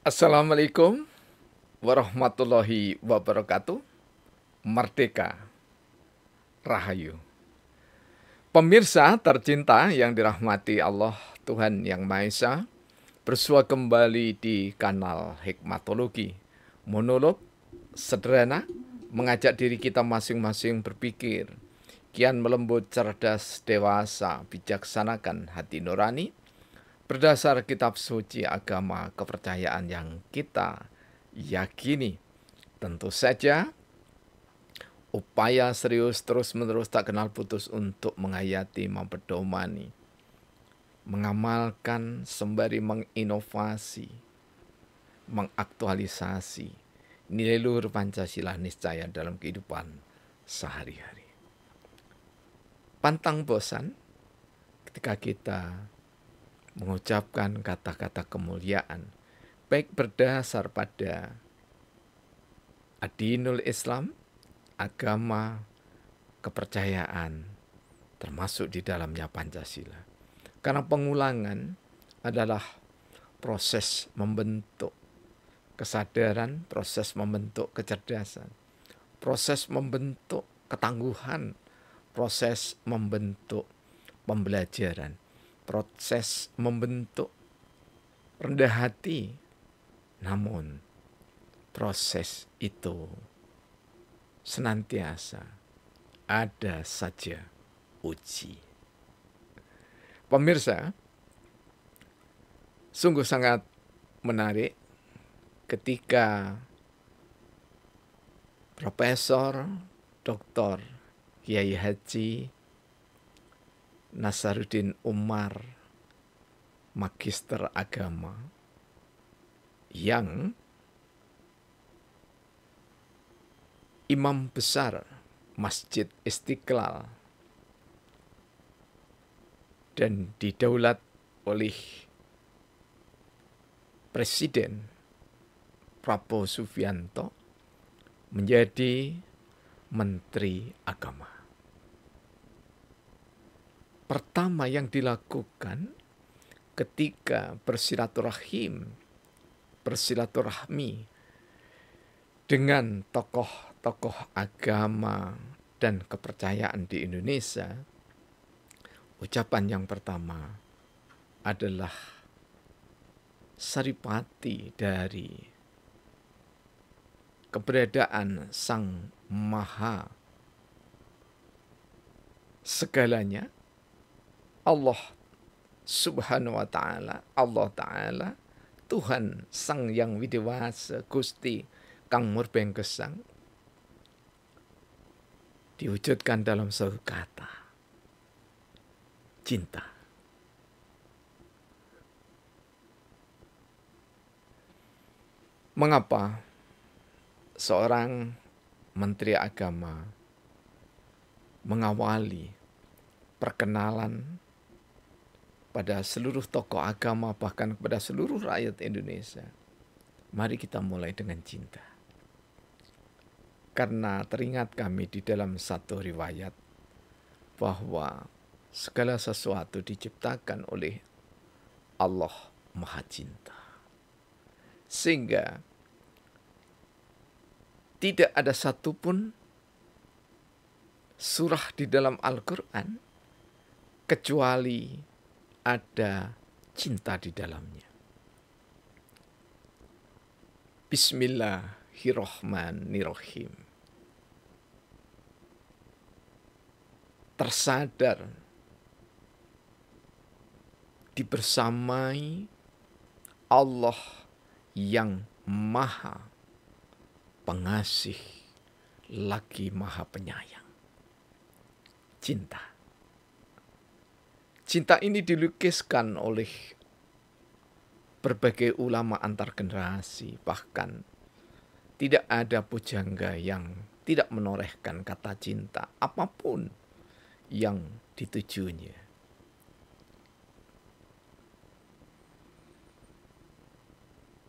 Assalamualaikum warahmatullahi wabarakatuh. Merdeka, Rahayu. Pemirsa tercinta yang dirahmati Allah Tuhan Yang Maha Esa, bersua kembali di kanal Hikmatologi. Monolog sederhana mengajak diri kita masing-masing berpikir, kian melembut, cerdas, dewasa, bijaksanakan hati nurani, berdasar kitab suci agama kepercayaan yang kita yakini. Tentu saja upaya serius terus-menerus tak kenal putus untuk menghayati, mempedomani, mengamalkan sembari menginovasi, mengaktualisasi nilai luhur Pancasila niscaya dalam kehidupan sehari-hari. Pantang bosan ketika kita mengucapkan kata-kata kemuliaan, baik berdasar pada adinul Islam, agama, kepercayaan, termasuk di dalamnya Pancasila. Karena pengulangan adalah proses membentuk kesadaran, proses membentuk kecerdasan, proses membentuk ketangguhan, proses membentuk pembelajaran, proses membentuk rendah hati. Namun proses itu senantiasa ada saja uji. Pemirsa, sungguh sangat menarik ketika Profesor Dr. Kiai Haji Nasaruddin Umar, Magister Agama, yang Imam Besar Masjid Istiqlal dan didaulat oleh Presiden Prabowo Subianto menjadi Menteri Agama. Pertama yang dilakukan ketika bersilaturahmi dengan tokoh-tokoh agama dan kepercayaan di Indonesia, ucapan yang pertama adalah saripati dari keberadaan Sang Maha segalanya, Allah Subhanahu wa Ta'ala, Allah Ta'ala, Tuhan Sang Yang Widewasa, Gusti Kang Murbeng Gesang, diwujudkan dalam satu kata, cinta. Mengapa seorang Menteri Agama mengawali perkenalan pada seluruh tokoh agama, bahkan kepada seluruh rakyat Indonesia? Mari kita mulai dengan cinta. Karena teringat kami di dalam satu riwayat bahwa segala sesuatu diciptakan oleh Allah Maha Cinta. Sehingga tidak ada satupun surah di dalam Al-Quran kecuali ada cinta di dalamnya. Bismillahirrahmanirrahim. Tersadar dibersamai Allah yang Maha Pengasih lagi Maha Penyayang. Cinta. Cinta ini dilukiskan oleh berbagai ulama antar generasi, bahkan tidak ada pujangga yang tidak menorehkan kata cinta apapun yang ditujunya.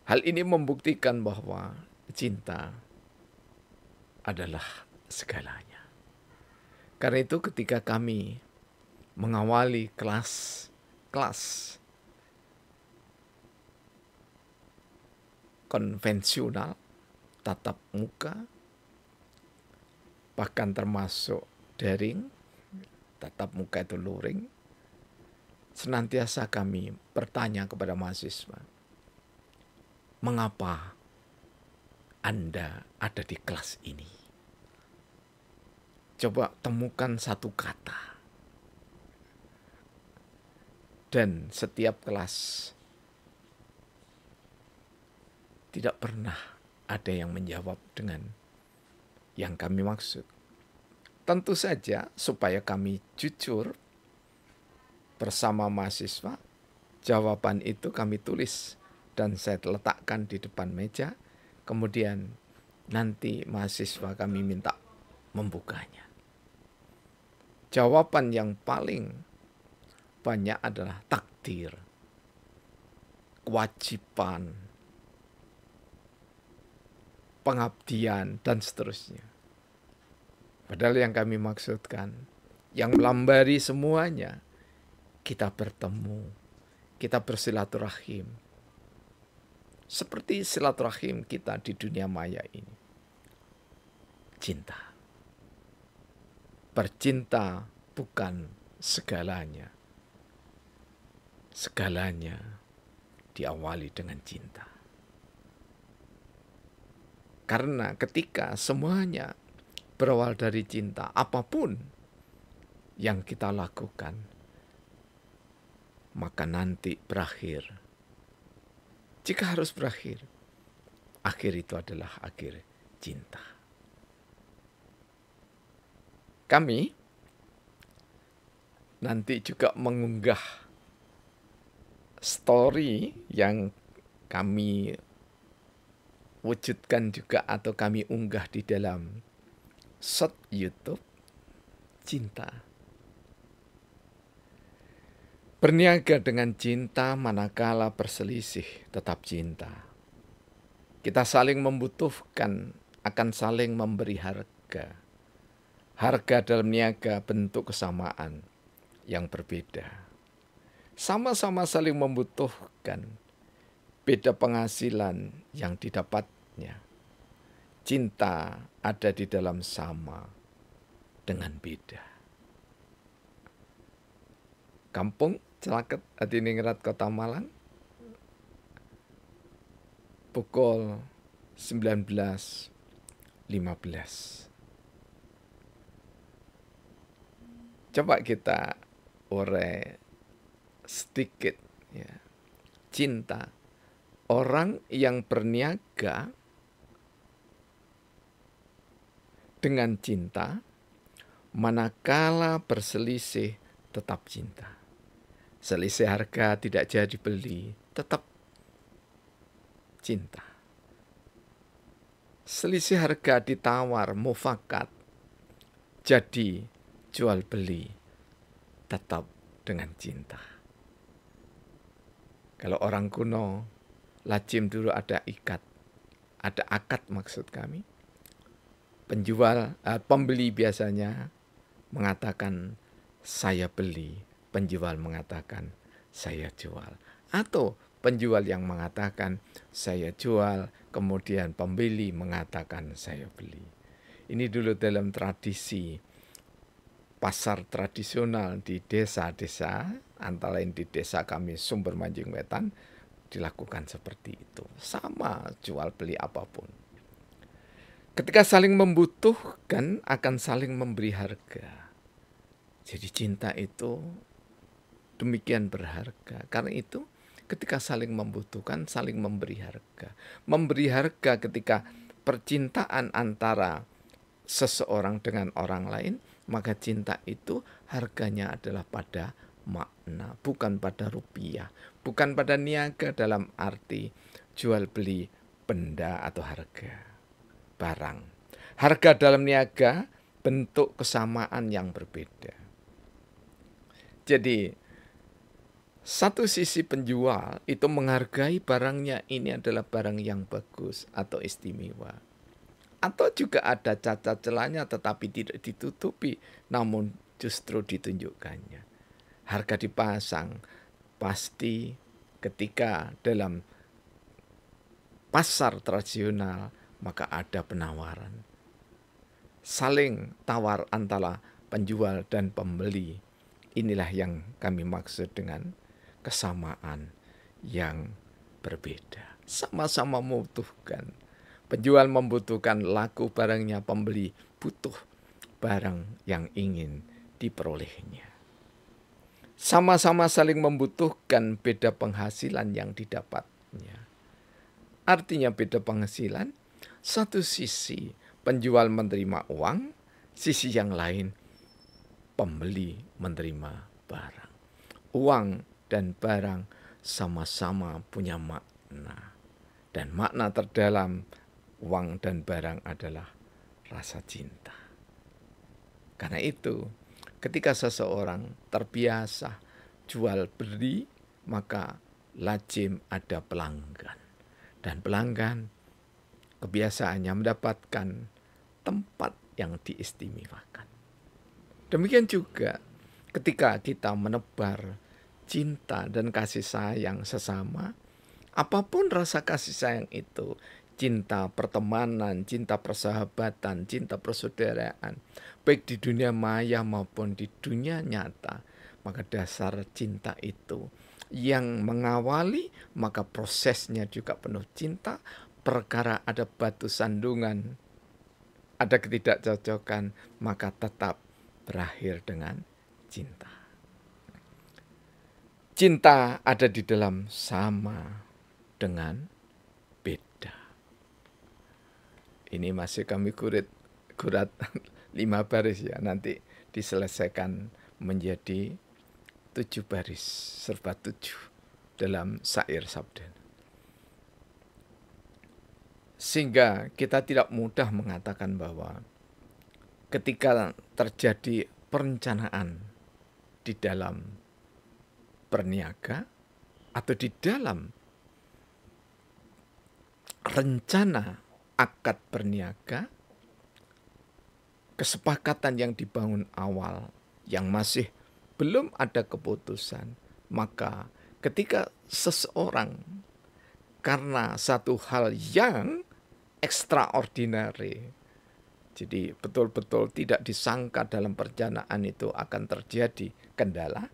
Hal ini membuktikan bahwa cinta adalah segalanya. Karena itu ketika kami mengawali kelas konvensional, tatap muka, bahkan termasuk daring, tatap muka itu luring, senantiasa kami bertanya kepada mahasiswa, mengapa Anda ada di kelas ini? Coba temukan satu kata. Dan setiap kelas tidak pernah ada yang menjawab dengan yang kami maksud. Tentu saja supaya kami jujur bersama mahasiswa, jawaban itu kami tulis dan saya letakkan di depan meja. Kemudian nanti mahasiswa kami minta membukanya. Jawaban yang paling banyak adalah takdir, kewajiban, pengabdian, dan seterusnya. Padahal yang kami maksudkan, yang melambari semuanya, kita bertemu, kita bersilaturahim. Seperti silaturahim kita di dunia maya ini. Cinta. Bercinta bukan segalanya. Segalanya diawali dengan cinta. Karena ketika semuanya berawal dari cinta, apapun yang kita lakukan, maka nanti berakhir. Jika harus berakhir, akhir itu adalah akhir cinta. Kami nanti juga mengunggah story yang kami wujudkan juga atau kami unggah di dalam short YouTube cinta. Berniaga dengan cinta manakala berselisih tetap cinta. Kita saling membutuhkan, akan saling memberi harga. Harga dalam niaga bentuk kesamaan yang berbeda. Sama-sama saling membutuhkan, beda penghasilan yang didapatnya. Cinta ada di dalam sama dengan beda. Kampung Celaket Hadiningrat Kota Malang, pukul 19.15. Coba kita urai sedikit ya. Cinta. Orang yang berniaga dengan cinta, manakala berselisih tetap cinta. Selisih harga tidak jadi beli, tetap cinta. Selisih harga ditawar, mufakat, jadi jual beli, tetap dengan cinta. Kalau orang kuno, lazim dulu ada ikat, ada akad maksud kami. Pembeli biasanya mengatakan saya beli, penjual mengatakan saya jual. Atau penjual yang mengatakan saya jual, kemudian pembeli mengatakan saya beli. Ini dulu dalam tradisi pasar tradisional di desa-desa, antara lain di desa kami Sumber Manjing Wetan, dilakukan seperti itu. Sama jual beli apapun. Ketika saling membutuhkan akan saling memberi harga. Jadi cinta itu demikian berharga. Karena itu ketika saling membutuhkan, saling memberi harga. Memberi harga ketika percintaan antara seseorang dengan orang lain, maka cinta itu harganya adalah pada makna, bukan pada rupiah, bukan pada niaga dalam arti jual beli benda atau harga barang. Harga dalam niaga bentuk kesamaan yang berbeda. Jadi satu sisi penjual itu menghargai barangnya ini adalah barang yang bagus atau istimewa. Atau juga ada cacat celahnya tetapi tidak ditutupi, namun justru ditunjukkannya. Harga dipasang, pasti ketika dalam pasar tradisional, maka ada penawaran. Saling tawar antara penjual dan pembeli. Inilah yang kami maksud dengan kesamaan yang berbeda. Sama-sama membutuhkan. Penjual membutuhkan laku barangnya, pembeli butuh barang yang ingin diperolehnya. Sama-sama saling membutuhkan, beda penghasilan yang didapatnya. Artinya beda penghasilan, satu sisi penjual menerima uang, sisi yang lain pembeli menerima barang. Uang dan barang sama-sama punya makna. Dan makna terdalam uang dan barang adalah rasa cinta. Karena itu, ketika seseorang terbiasa jual beli, maka lazim ada pelanggan. Dan pelanggan kebiasaannya mendapatkan tempat yang diistimewakan. Demikian juga ketika kita menebar cinta dan kasih sayang sesama, apapun rasa kasih sayang itu, cinta pertemanan, cinta persahabatan, cinta persaudaraan, baik di dunia maya maupun di dunia nyata, maka dasar cinta itu yang mengawali, maka prosesnya juga penuh cinta. Perkara ada batu sandungan, ada ketidakcocokan, maka tetap berakhir dengan cinta. Cinta ada di dalam sama dengan beda. Ini masih kami kurat 5 baris ya, nanti diselesaikan menjadi 7 baris serba 7 dalam syair sabda. Sehingga kita tidak mudah mengatakan bahwa ketika terjadi perencanaan di dalam berniaga atau di dalam rencana akad berniaga, kesepakatan yang dibangun awal yang masih belum ada keputusan, maka ketika seseorang karena satu hal yang extraordinary, jadi betul-betul tidak disangka dalam perencanaan itu akan terjadi kendala,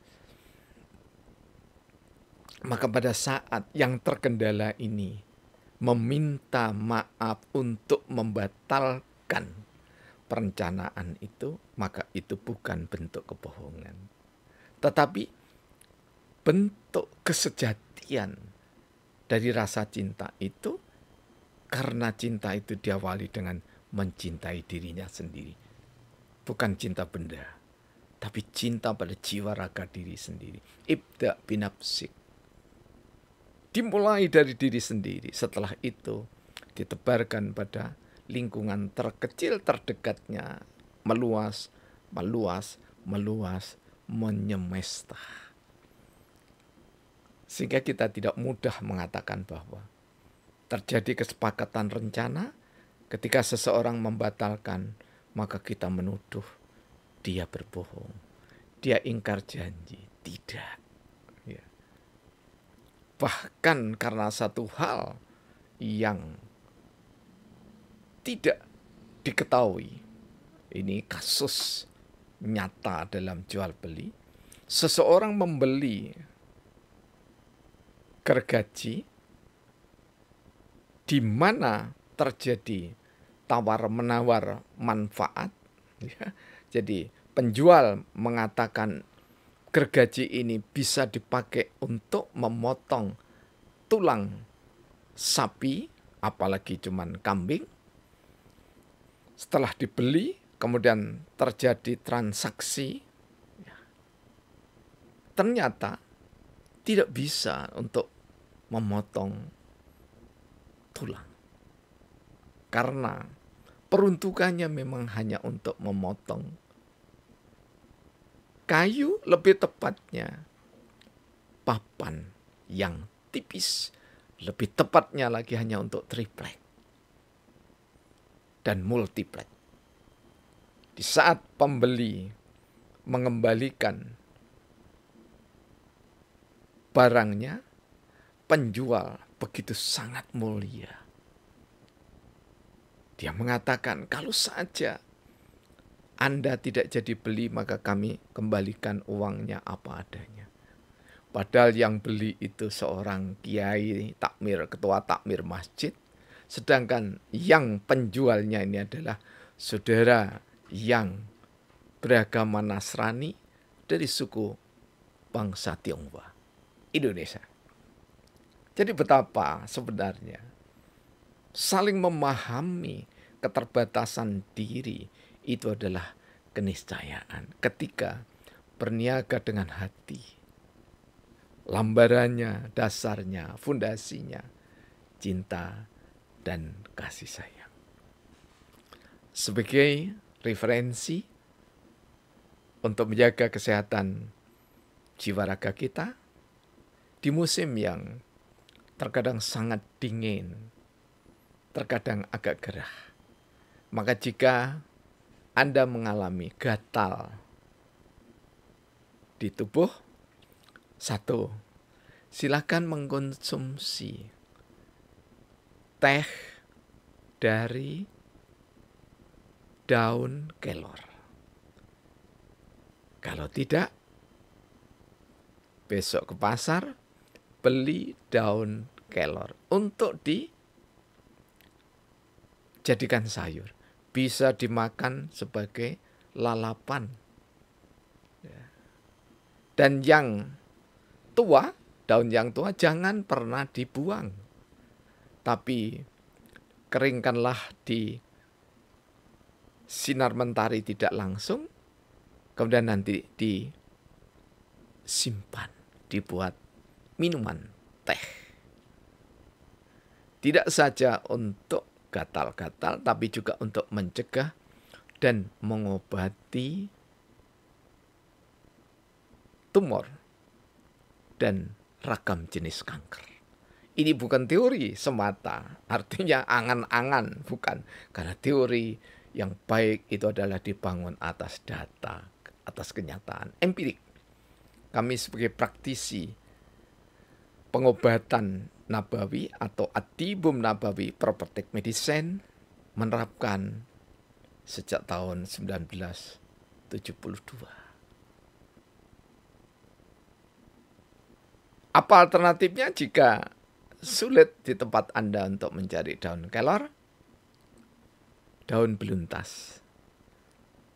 maka pada saat yang terkendala ini meminta maaf untuk membatalkan perencanaan itu, maka itu bukan bentuk kebohongan, tetapi bentuk kesejatian dari rasa cinta itu, karena cinta itu diawali dengan mencintai dirinya sendiri. Bukan cinta benda, tapi cinta pada jiwa raga diri sendiri. Ibda binafsik. Dimulai dari diri sendiri. Setelah itu ditebarkan pada lingkungan terkecil terdekatnya. Meluas, menyemesta. Sehingga kita tidak mudah mengatakan bahwa terjadi kesepakatan rencana, ketika seseorang membatalkan, maka kita menuduh dia berbohong, dia ingkar janji. Tidak. Ya. Bahkan karena satu hal yang tidak diketahui, ini kasus nyata dalam jual beli, seseorang membeli gergaji di mana terjadi tawar-menawar manfaat. Ya. Jadi penjual mengatakan gergaji ini bisa dipakai untuk memotong tulang sapi, apalagi cuman kambing. Setelah dibeli, kemudian terjadi transaksi. Ya. Ternyata tidak bisa untuk memotong tulang. Karena peruntukannya memang hanya untuk memotong kayu, lebih tepatnya papan yang tipis. Lebih tepatnya lagi hanya untuk triplek dan multiplek. Di saat pembeli mengembalikan barangnya, penjual begitu sangat mulia. Dia mengatakan, kalau saja Anda tidak jadi beli, maka kami kembalikan uangnya apa adanya. Padahal yang beli itu seorang kiai takmir, ketua takmir masjid. Sedangkan yang penjualnya ini adalah saudara yang beragama Nasrani dari suku bangsa Tionghoa, Indonesia. Jadi betapa sebenarnya saling memahami keterbatasan diri itu adalah keniscayaan ketika berniaga dengan hati. Lambarannya, dasarnya, fondasinya, cinta dan kasih sayang. Sebagai referensi untuk menjaga kesehatan jiwa raga kita di musim yang terkadang sangat dingin, terkadang agak gerah. Maka jika Anda mengalami gatal di tubuh, satu, silakan mengkonsumsi teh dari daun kelor. Kalau tidak, besok ke pasar beli daun kelor untuk dijadikan sayur. Bisa dimakan sebagai lalapan. Dan yang tua, daun yang tua jangan pernah dibuang. Tapi keringkanlah di sinar mentari tidak langsung. Kemudian nanti disimpan, dibuat minuman teh. Tidak saja untuk gatal-gatal, tapi juga untuk mencegah dan mengobati tumor dan ragam jenis kanker. Ini bukan teori semata, artinya angan-angan, bukan. Karena teori yang baik itu adalah dibangun atas data, atas kenyataan empirik. Kami sebagai praktisi pengobatan nabawi atau At-Tibum Nabawi Prophetic Medicine menerapkan sejak tahun 1972. Apa alternatifnya jika sulit di tempat Anda untuk mencari daun kelor? Daun beluntas.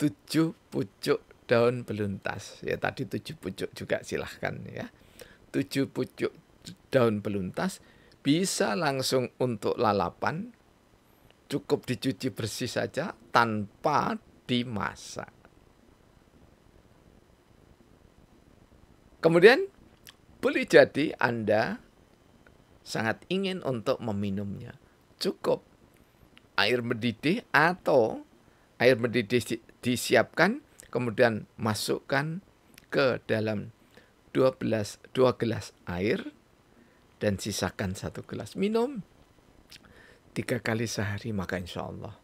7 pucuk daun beluntas. Ya tadi 7 pucuk juga silahkan ya. 7 pucuk daun beluntas bisa langsung untuk lalapan. Cukup dicuci bersih saja tanpa dimasak. Kemudian boleh jadi Anda sangat ingin untuk meminumnya. Cukup air mendidih atau air mendidih disiapkan, kemudian masukkan ke dalam 2 gelas air dan sisakan 1 gelas. Minum 3 kali sehari, maka insya Allah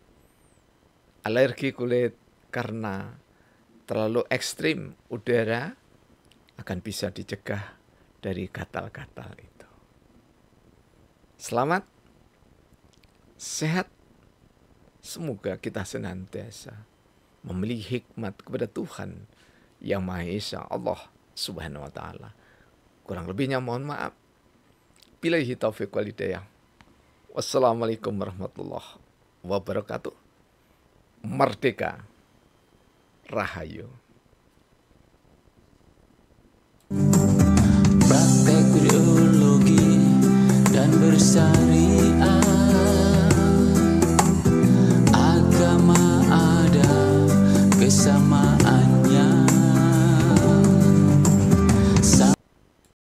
alergi kulit karena terlalu ekstrim udara akan bisa dicegah dari gatal-gatal itu. Selamat, sehat, semoga kita senantiasa memiliki hikmat kepada Tuhan Yang Maha Esa, Allah Subhanahu wa Ta'ala. Kurang lebihnya mohon maaf. Billahi taufiq wal hidayah. Wassalamualaikum warahmatullahi wabarakatuh. Merdeka, Rahayu.